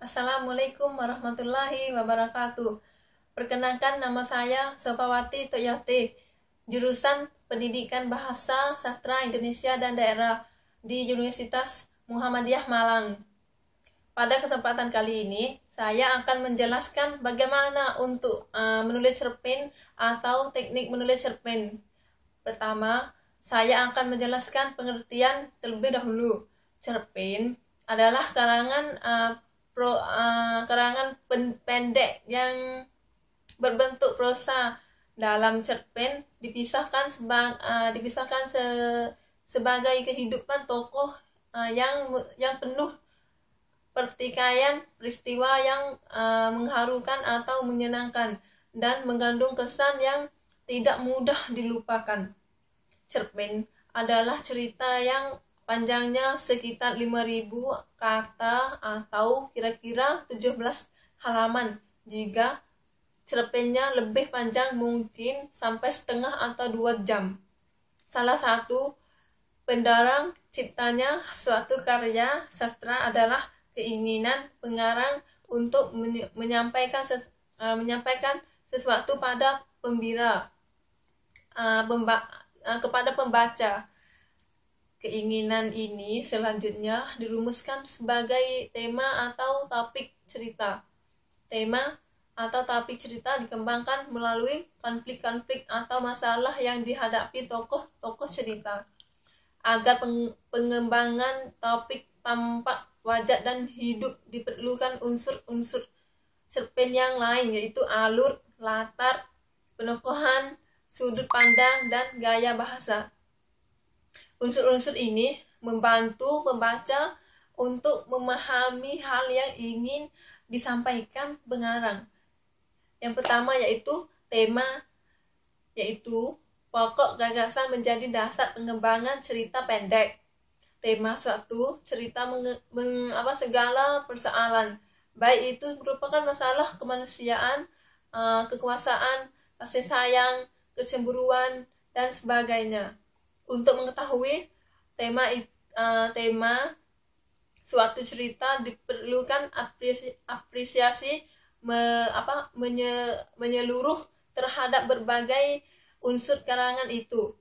Assalamualaikum warahmatullahi wabarakatuh. Perkenalkan, nama saya Sopawati Toyati, jurusan Pendidikan Bahasa Sastra Indonesia dan Daerah di Universitas Muhammadiyah Malang. Pada kesempatan kali ini, saya akan menjelaskan bagaimana untuk menulis cerpen atau teknik menulis cerpen. Pertama, saya akan menjelaskan pengertian terlebih dahulu. Cerpen adalah karangan pendek yang berbentuk prosa. Dalam cerpen dipisahkan sebagai kehidupan tokoh yang penuh pertikaian peristiwa yang mengharukan atau menyenangkan dan mengandung kesan yang tidak mudah dilupakan. Cerpen adalah cerita yang panjangnya sekitar 5.000 kata atau kira-kira 17 halaman. Jika cerpennya lebih panjang mungkin sampai setengah atau 2 jam. Salah satu pendorong ciptanya suatu karya sastra adalah keinginan pengarang untuk menyampaikan sesuatu pada kepada pembaca. Keinginan ini selanjutnya dirumuskan sebagai tema atau topik cerita. Tema atau topik cerita dikembangkan melalui konflik-konflik atau masalah yang dihadapi tokoh-tokoh cerita. Agar pengembangan topik tampak wajar dan hidup, diperlukan unsur-unsur cerpen yang lain, yaitu alur, latar, penokohan, sudut pandang, dan gaya bahasa. Unsur-unsur ini membantu pembaca untuk memahami hal yang ingin disampaikan pengarang. Yang pertama yaitu tema, yaitu pokok gagasan menjadi dasar pengembangan cerita pendek. Tema suatu cerita segala persoalan, baik itu merupakan masalah kemanusiaan, kekuasaan, kasih sayang, kecemburuan, dan sebagainya. Untuk mengetahui tema suatu cerita diperlukan apresiasi menyeluruh terhadap berbagai unsur karangan itu.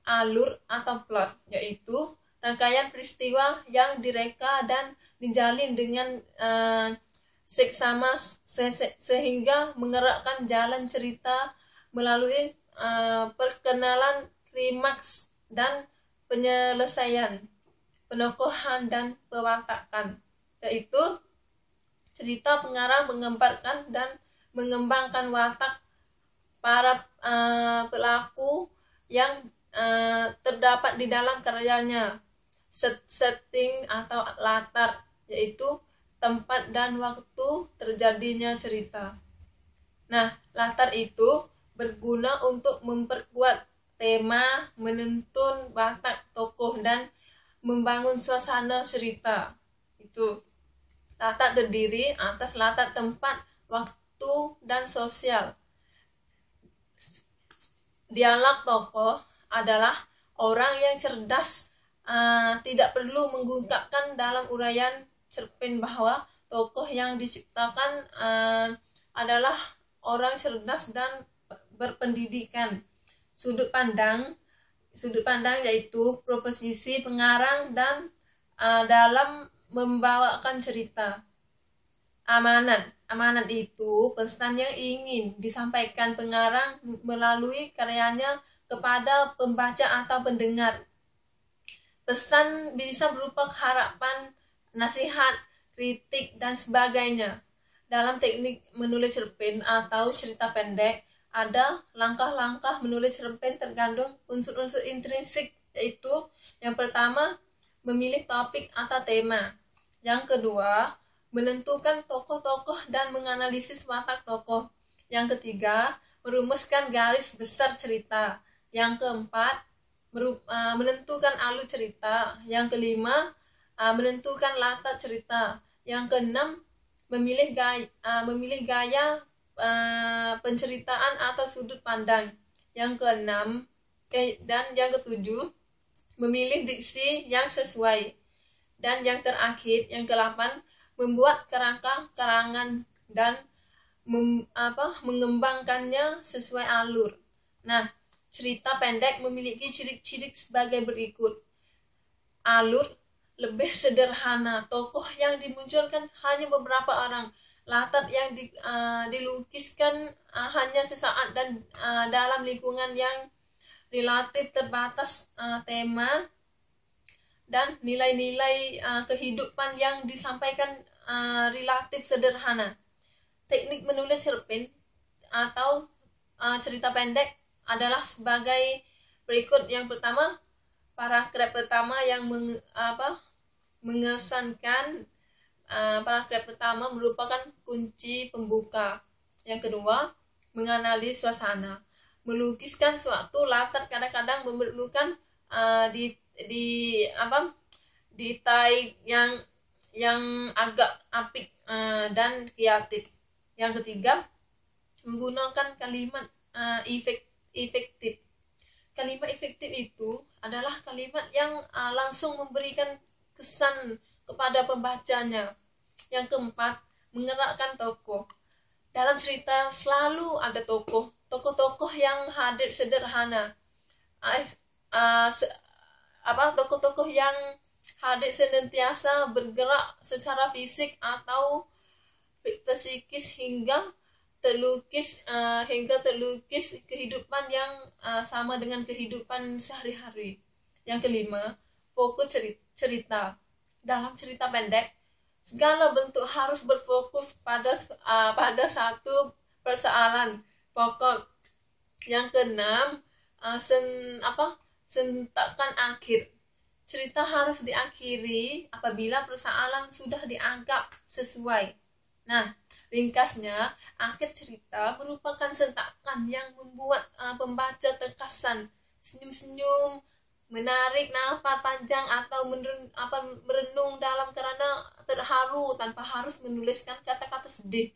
Alur atau plot, yaitu rangkaian peristiwa yang direka dan dijalin dengan seksama sehingga menggerakkan jalan cerita melalui perkenalan, klimaks, dan penyelesaian, penokohan, dan pewatakan, yaitu cerita pengarang menggambarkan dan mengembangkan watak para pelaku yang terdapat di dalam karyanya. Setting atau latar, yaitu tempat dan waktu terjadinya cerita. Nah, latar itu berguna untuk memperkuat tema, menuntun watak tokoh, dan membangun suasana cerita. Itu latar terdiri atas latar tempat, waktu, dan sosial. Dialog tokoh adalah orang yang cerdas, tidak perlu mengungkapkan dalam uraian cerpen bahwa tokoh yang diciptakan adalah orang cerdas dan berpendidikan. Sudut pandang yaitu proposisi pengarang dan dalam membawakan cerita. Amanat itu pesan yang ingin disampaikan pengarang melalui karyanya kepada pembaca atau pendengar. Pesan bisa berupa harapan, nasihat, kritik, dan sebagainya. Dalam teknik menulis cerpen atau cerita pendek, ada langkah-langkah menulis cerpen tergantung unsur-unsur intrinsik, yaitu yang pertama, memilih topik atau tema. Yang kedua, menentukan tokoh-tokoh dan menganalisis watak tokoh. Yang ketiga, merumuskan garis besar cerita. Yang keempat, menentukan alur cerita. Yang kelima, menentukan latar cerita. Yang keenam, memilih gaya penceritaan atau sudut pandang. Yang keenam dan yang ketujuh, memilih diksi yang sesuai. Dan yang terakhir, yang ke-8, membuat kerangka karangan dan mengembangkannya sesuai alur. Nah, cerita pendek memiliki ciri-ciri sebagai berikut. Alur lebih sederhana, tokoh yang dimunculkan hanya beberapa orang, latar yang dilukiskan hanya sesaat dan dalam lingkungan yang relatif terbatas, tema dan nilai-nilai kehidupan yang disampaikan relatif sederhana. Teknik menulis cerpen atau cerita pendek adalah sebagai berikut. Yang pertama, paragraf pertama yang mengesankan. Paragraf pertama merupakan kunci pembuka. Yang kedua, menganalisis suasana. Melukiskan suatu latar kadang-kadang memerlukan detail yang agak apik dan kreatif. Yang ketiga, menggunakan kalimat efektif. Kalimat efektif itu adalah kalimat yang langsung memberikan kesan kepada pembacanya. Yang keempat, mengerakkan tokoh. Dalam cerita selalu ada tokoh-tokoh yang hadir sederhana. Tokoh-tokoh yang hadir senantiasa bergerak secara fisik atau psikis hingga terlukis kehidupan yang sama dengan kehidupan sehari-hari. Yang kelima, fokus cerita. Dalam cerita pendek, segala bentuk harus berfokus pada satu persoalan pokok. Yang keenam, sentakan akhir. Cerita harus diakhiri apabila persoalan sudah dianggap sesuai. Nah, ringkasnya, akhir cerita merupakan sentakan yang membuat pembaca terkesan, senyum-senyum, menarik nafas panjang atau merenung dalam karena terharu tanpa harus menuliskan kata-kata sedih.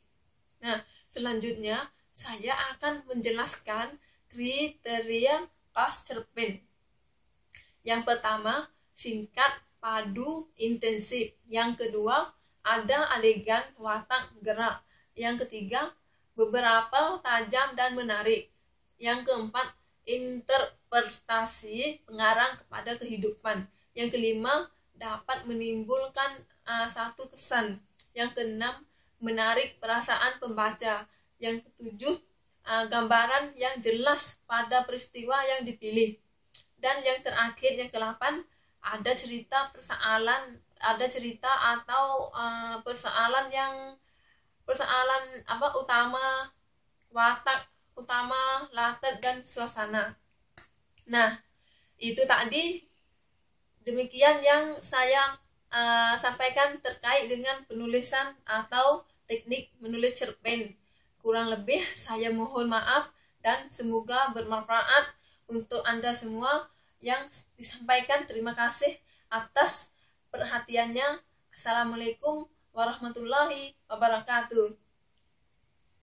Nah, selanjutnya saya akan menjelaskan kriteria khas cerpen. Yang pertama, singkat, padu, intensif. Yang kedua, ada adegan, watak, gerak. Yang ketiga, beberapa tajam dan menarik. Yang keempat, interpretasi pengarang kepada kehidupan. Yang kelima, dapat menimbulkan satu kesan. Yang keenam, menarik perasaan pembaca. Yang ketujuh, gambaran yang jelas pada peristiwa yang dipilih. Dan yang terakhir, yang ke-8, ada cerita atau persoalan utama, watak utama, latar dan suasana. Nah, itu tadi demikian yang saya sampaikan terkait dengan penulisan atau teknik menulis cerpen. Kurang lebih saya mohon maaf dan semoga bermanfaat untuk Anda semua yang disampaikan. Terima kasih atas perhatiannya. Assalamualaikum warahmatullahi wabarakatuh.